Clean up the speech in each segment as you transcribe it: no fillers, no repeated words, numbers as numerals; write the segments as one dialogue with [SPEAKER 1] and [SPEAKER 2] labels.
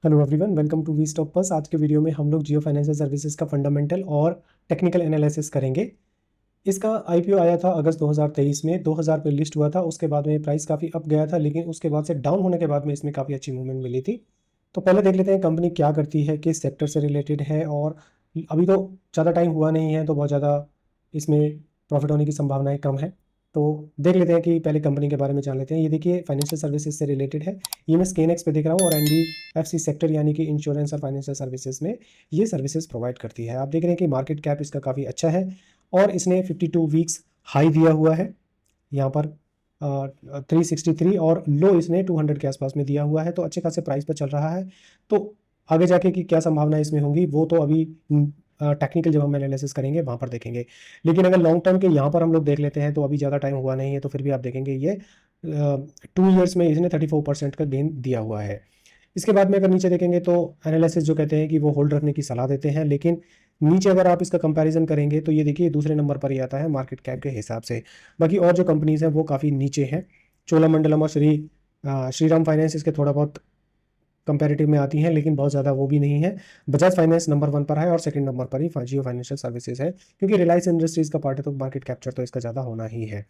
[SPEAKER 1] Hello everyone, welcome to we stoppers. आज के video में हम लोग जियो फाइनेंशियल सर्विसेज का फंडामेंटल और टेक्निकल एनालिसिस करेंगे। इसका आईपीओ आया था अगस्त 2023 में, 2000 पे लिस्ट हुआ था। उसके बाद में प्राइस काफ़ी अप गया था, लेकिन उसके बाद से डाउन होने के बाद में इसमें काफ़ी अच्छी मूवमेंट मिली थी। तो पहले देख लेते हैं कंपनी क्या करती है, किस सेक्टर से रिलेटेड है, और अभी तो ज़्यादा टाइम हुआ नहीं है तो बहुत ज़्यादा इसमें प्रॉफिट होने की संभावनाएं कम है। तो देख लेते हैं कि पहले कंपनी के बारे में जान लेते हैं। ये देखिए फाइनेंशियल सर्विसेज से रिलेटेड है। ये मैं स्केनेक्स पे देख रहा हूँ और एनबीएफसी सेक्टर यानी कि इंश्योरेंस और फाइनेंशियल सर्विसेज में ये सर्विसेज प्रोवाइड करती है। आप देख रहे हैं कि मार्केट कैप इसका काफ़ी अच्छा है और इसने 52 वीक्स हाई दिया हुआ है यहाँ पर 363, और लो इसने 200 के आसपास में दिया हुआ है। तो अच्छे खासे प्राइस पर चल रहा है। तो आगे जाके कि क्या संभावना इसमें होंगी वो तो अभी टेक्निकल जब हम एनालिसिस करेंगे वहाँ पर देखेंगे। लेकिन अगर लॉन्ग टर्म के यहाँ पर हम लोग देख लेते हैं तो अभी ज़्यादा टाइम हुआ नहीं है, तो फिर भी आप देखेंगे ये 2 ईयर्स में इसने 34% का गेन दिया हुआ है। इसके बाद में अगर नीचे देखेंगे तो एनालिसिस जो कहते हैं कि वो होल्ड रखने की सलाह देते हैं, लेकिन नीचे अगर आप इसका कंपैरिजन करेंगे तो ये देखिए दूसरे नंबर पर ही आता है मार्केट कैप के हिसाब से। बाकी और जो कंपनीज हैं वो काफ़ी नीचे हैं। चोलामंडलम और श्रीराम फाइनेंस इसके थोड़ा बहुत कंपैरेटिव में आती हैं, लेकिन बहुत ज़्यादा वो भी नहीं है। बजाज फाइनेंस नंबर 1 पर है और सेकंड नंबर पर ही जियो फाइनेंशियल सर्विसेज है, क्योंकि रिलायंस इंडस्ट्रीज का पार्ट है तो मार्केट कैप्चर तो इसका ज़्यादा होना ही है।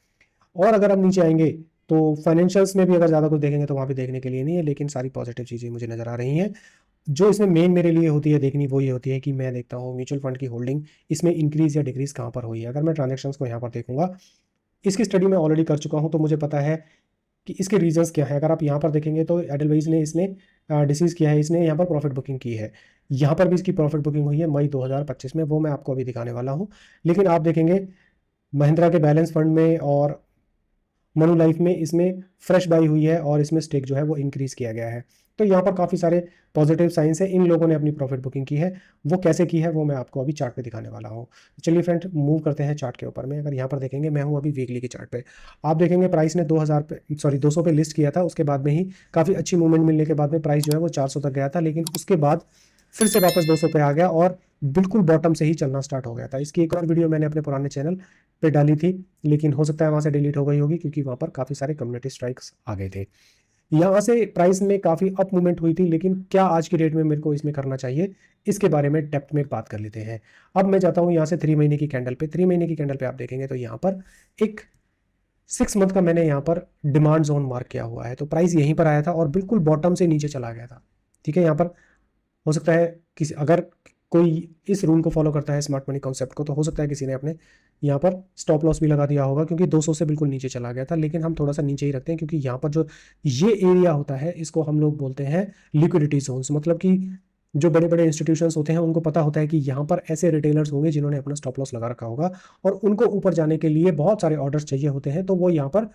[SPEAKER 1] और अगर हम नीचे आएंगे तो फाइनेंशियल्स में भी अगर ज़्यादा कुछ देखेंगे तो वहाँ पे देखने के लिए नहीं है, लेकिन सारी पॉजिटिव चीज़ें मुझे नज़र आ रही हैं। जो इसमें मेन मेरे लिए होती है देखनी, वो ये होती है कि मैं देखता हूँ म्यूचुअल फंड की होल्डिंग इसमें इंक्रीज या डिक्रीज कहाँ पर हुई है। अगर मैं ट्रांजेक्शन्स को यहाँ पर देखूंगा, इसकी स्टडी मैं ऑलरेडी कर चुका हूँ, तो मुझे पता है कि इसके रीजंस क्या है। अगर आप यहाँ पर देखेंगे तो एडलवाइज ने इसने डिसीज किया है, इसने यहाँ पर प्रॉफिट बुकिंग की है। यहाँ पर भी इसकी प्रॉफिट बुकिंग हुई है मई 2025 में, वो मैं आपको अभी दिखाने वाला हूँ। लेकिन आप देखेंगे महिंद्रा के बैलेंस फंड में और मनु लाइफ में इसमें फ्रेश बाई हुई है और इसमें स्टेक जो है वो इंक्रीज किया गया है। तो यहाँ पर काफ़ी सारे पॉजिटिव साइंस है। इन लोगों ने अपनी प्रॉफिट बुकिंग की है, वो कैसे की है वो मैं आपको अभी चार्ट पे दिखाने वाला हूँ। चलिए फ्रेंड, मूव करते हैं चार्ट के ऊपर में। अगर यहाँ पर देखेंगे, मैं हूँ अभी वीकली के चार्ट पे। आप देखेंगे प्राइस ने 200 पे लिस्ट किया था। उसके बाद में ही काफ़ी अच्छी मूवमेंट मिलने के बाद में प्राइस जो है वो 400 तक गया था, लेकिन उसके बाद फिर से वापस 200 पे आ गया और बिल्कुल बॉटम से ही चलना स्टार्ट हो गया था। इसकी एक और वीडियो मैंने अपने पुराने चैनल पे डाली थी, लेकिन हो सकता है वहाँ से डिलीट हो गई होगी, क्योंकि वहाँ पर काफ़ी सारे कम्युनिटी स्ट्राइक्स आ गए थे। यहाँ से प्राइस में काफ़ी अप मूवमेंट हुई थी, लेकिन क्या आज की डेट में मेरे को इसमें करना चाहिए, इसके बारे में डेप्थ में बात कर लेते हैं। अब मैं जाता हूँ यहाँ से 3 महीने की कैंडल पे। 3 महीने की कैंडल पे आप देखेंगे तो यहाँ पर एक 6 मंथ का मैंने यहाँ पर डिमांड जोन मार्क किया हुआ है। तो प्राइस यहीं पर आया था और बिल्कुल बॉटम से नीचे चला गया था। ठीक है, यहाँ पर हो सकता है किसी, अगर कोई इस रूल को फॉलो करता है स्मार्ट मनी कॉन्सेप्ट को, तो हो सकता है किसी ने अपने यहाँ पर स्टॉप लॉस भी लगा दिया होगा, क्योंकि 200 से बिल्कुल नीचे चला गया था। लेकिन हम थोड़ा सा नीचे ही रखते हैं, क्योंकि यहाँ पर जो ये एरिया होता है इसको हम लोग बोलते हैं लिक्विडिटी जोन्स। मतलब कि जो बड़े बड़े इंस्टीट्यूशंस होते हैं उनको पता होता है कि यहाँ पर ऐसे रिटेलर्स होंगे जिन्होंने अपना स्टॉप लॉस लगा रखा होगा, और उनको ऊपर जाने के लिए बहुत सारे ऑर्डर्स चाहिए होते हैं। तो वो यहाँ पर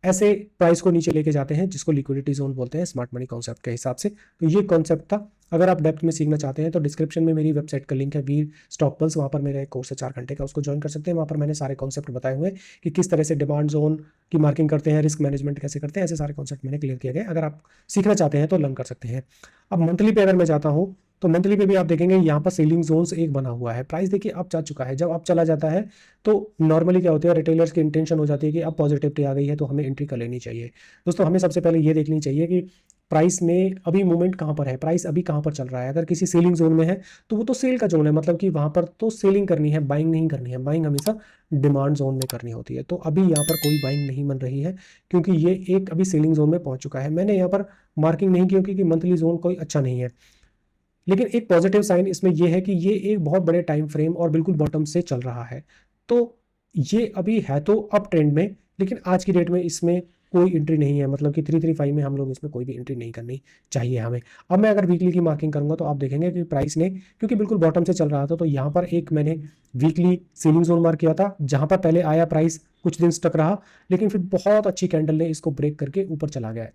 [SPEAKER 1] ऐसे प्राइस को नीचे लेके जाते हैं, जिसको लिक्विडिटी जोन बोलते हैं स्मार्ट मनी कॉन्सेप्ट के हिसाब से। तो ये कॉन्सेप्ट था। अगर आप डेप्थ में सीखना चाहते हैं तो डिस्क्रिप्शन में मेरी वेबसाइट का लिंक है, वीर स्टॉक पल्स। वहाँ पर मेरा एक कोर्स है 4 घंटे का, उसको ज्वाइन कर सकते हैं। वहाँ पर मैंने सारे कॉन्सेप्ट बताए हुए कि किस तरह से डिमांड जोन की मार्किंग करते हैं, रिस्क मैनेजमेंट कैसे करते हैं, ऐसे सारे कॉन्सेप्ट मैंने क्लियर किए गए। अगर आप सीखना चाहते हैं तो लर्न कर सकते हैं। अब मंथली पे अगर मैं जाता हूँ तो मंथली पे भी आप देखेंगे यहाँ पर सेलिंग जोन्स एक बना हुआ है। प्राइस देखिए अब जा चुका है। जब अब चला जाता है तो नॉर्मली क्या होता है, रिटेलर्स की इंटेंशन हो जाती है कि अब पॉजिटिविटी आ गई है तो हमें एंट्री कर लेनी चाहिए। दोस्तों, हमें सबसे पहले ये देखनी चाहिए कि प्राइस में अभी मूवमेंट कहाँ पर है, प्राइस अभी कहाँ पर चल रहा है। अगर किसी सेलिंग जोन में है तो वो तो सेल का जोन है, मतलब कि वहाँ पर तो सेलिंग करनी है, बाइंग नहीं करनी है। बाइंग हमेशा डिमांड जोन में करनी होती है। तो अभी यहाँ पर कोई बाइंग नहीं बन रही है, क्योंकि ये एक अभी सेलिंग जोन में पहुंच चुका है। मैंने यहाँ पर मार्किंग नहीं की क्योंकि मंथली जोन कोई अच्छा नहीं है। लेकिन एक पॉजिटिव साइन इसमें यह है कि ये एक बहुत बड़े टाइम फ्रेम और बिल्कुल बॉटम से चल रहा है। तो ये अभी है तो अप ट्रेंड में, लेकिन आज की डेट में इसमें कोई एंट्री नहीं है। मतलब कि 335 में हम लोग इसमें कोई भी एंट्री नहीं करनी चाहिए हमें। अब मैं अगर वीकली की मार्किंग करूंगा तो आप देखेंगे कि प्राइस ने, क्योंकि बिल्कुल बॉटम से चल रहा था, तो यहाँ पर एक मैंने वीकली सीलिंग जोन मार्क किया था, जहां पर पहले आया प्राइस कुछ दिन स्टक रहा, लेकिन फिर बहुत अच्छी कैंडल ने इसको ब्रेक करके ऊपर चला गया है।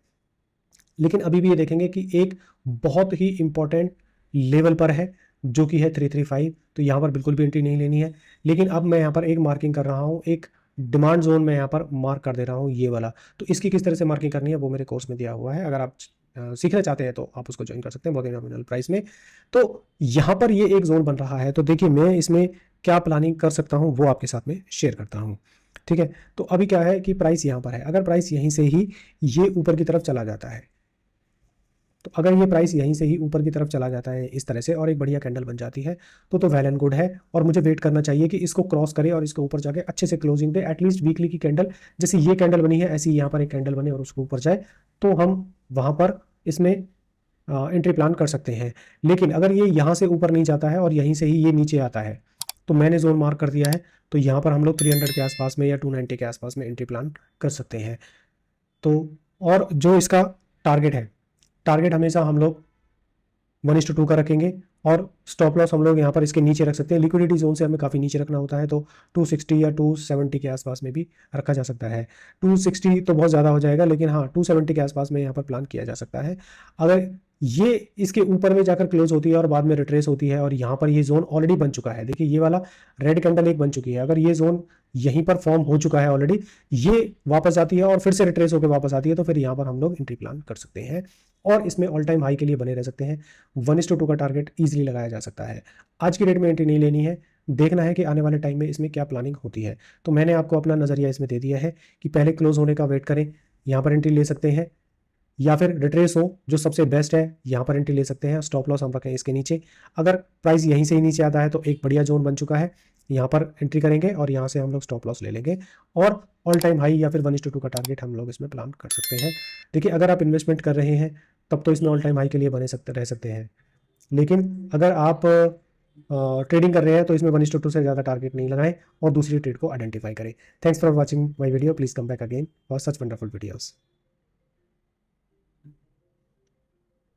[SPEAKER 1] लेकिन अभी भी ये देखेंगे कि एक बहुत ही इंपॉर्टेंट लेवल पर है, जो कि है 335। तो यहाँ पर बिल्कुल भी एंट्री नहीं लेनी है। लेकिन अब मैं यहाँ पर एक मार्किंग कर रहा हूँ, एक डिमांड जोन में यहाँ पर मार्क कर दे रहा हूँ, ये वाला। तो इसकी किस तरह से मार्किंग करनी है वो मेरे कोर्स में दिया हुआ है। अगर आप सीखना चाहते हैं तो आप उसको ज्वाइन कर सकते हैं बहुत ही नॉमिनल प्राइस में। तो यहाँ पर ये एक जोन बन रहा है। तो देखिए मैं इसमें क्या प्लानिंग कर सकता हूँ वो आपके साथ में शेयर करता हूँ। ठीक है, तो अभी क्या है कि प्राइस यहाँ पर है। अगर प्राइस यहीं से ही ये ऊपर की तरफ चला जाता है, तो अगर ये प्राइस यहीं से ही ऊपर की तरफ चला जाता है इस तरह से और एक बढ़िया कैंडल बन जाती है तो वेल एंड गुड है, और मुझे वेट करना चाहिए कि इसको क्रॉस करे और इसके ऊपर जाके अच्छे से क्लोजिंग दे। एटलीस्ट वीकली की कैंडल जैसे ये कैंडल बनी है ऐसी यहाँ पर एक कैंडल बने और उसको ऊपर जाए, तो हम वहाँ पर इसमें एंट्री प्लान कर सकते हैं। लेकिन अगर ये यहाँ से ऊपर नहीं जाता है और यहीं से ही ये नीचे आता है, तो मैंने जोन मार्क कर दिया है, तो यहाँ पर हम लोग 300 के आसपास में या 290 के आसपास में एंट्री प्लान कर सकते हैं। तो और जो इसका टारगेट है, टारगेट हमेशा हम लोग 1:2 का रखेंगे, और स्टॉप लॉस हम लोग यहाँ पर इसके नीचे रख सकते हैं। लिक्विडिटी जोन से हमें काफ़ी नीचे रखना होता है, तो 260 या 270 के आसपास में भी रखा जा सकता है। 260 तो बहुत ज़्यादा हो जाएगा, लेकिन हाँ 270 के आसपास में यहाँ पर प्लान किया जा सकता है। अगर ये इसके ऊपर में जाकर क्लोज होती है और बाद में रिट्रेस होती है, और यहाँ पर ये जोन ऑलरेडी बन चुका है, देखिए ये वाला रेड कैंडल एक बन चुकी है, अगर ये जोन यहीं पर फॉर्म हो चुका है ऑलरेडी, ये वापस आती है और फिर से रिट्रेस होकर वापस आती है, तो फिर यहाँ पर हम लोग एंट्री प्लान कर सकते हैं और इसमें ऑल टाइम हाई के लिए बने रह सकते हैं। 1:2 का टारगेट ईजिली लगाया जा सकता है। आज की डेट में एंट्री नहीं लेनी है, देखना है कि आने वाले टाइम में इसमें क्या प्लानिंग होती है। तो मैंने आपको अपना नज़रिया इसमें दे दिया है कि पहले क्लोज होने का वेट करें, यहाँ पर एंट्री ले सकते हैं, या फिर रिट्रेस हो जो सबसे बेस्ट है, यहाँ पर एंट्री ले सकते हैं। स्टॉप लॉस हम रखें इसके नीचे। अगर प्राइस यहीं से ही नीचे आता है तो एक बढ़िया जोन बन चुका है, यहाँ पर एंट्री करेंगे और यहाँ से हम लोग स्टॉप लॉस ले लेंगे, और ऑल टाइम हाई या फिर 1:2 का टारगेट हम लोग इसमें प्लान कर सकते हैं। देखिए अगर आप इन्वेस्टमेंट कर रहे हैं तब तो इसमें ऑल टाइम हाई के लिए बने रह सकते हैं, लेकिन अगर आप ट्रेडिंग कर रहे हैं तो इसमें 1:2 से ज़्यादा टारगेट नहीं लगाएं और दूसरी ट्रेड को आइडेंटिफाई करें। Thanks for watching my video, please come back again for such wonderful videos.